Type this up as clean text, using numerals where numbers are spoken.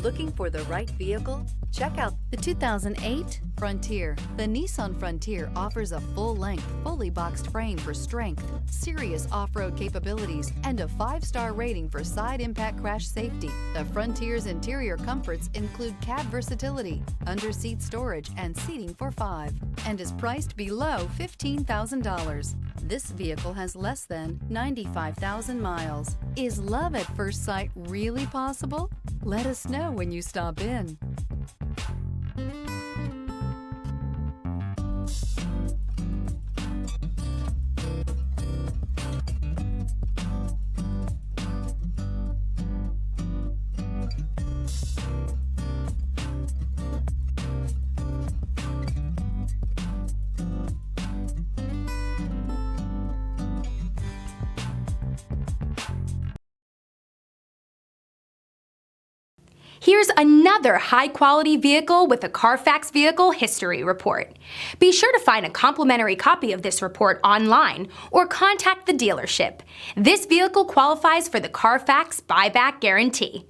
Looking for the right vehicle? Check out the 2008 Frontier. The Nissan Frontier offers a full-length, fully boxed frame for strength, serious off-road capabilities, and a 5-star rating for side impact crash safety. The Frontier's interior comforts include cab versatility, under-seat storage, and seating for 5, and is priced below $15,000. This vehicle has less than 95,000 miles. Is love at first sight really possible? Let us know when you stop in. Here's another high-quality vehicle with a Carfax Vehicle History Report. Be sure to find a complimentary copy of this report online or contact the dealership. This vehicle qualifies for the Carfax Buyback Guarantee.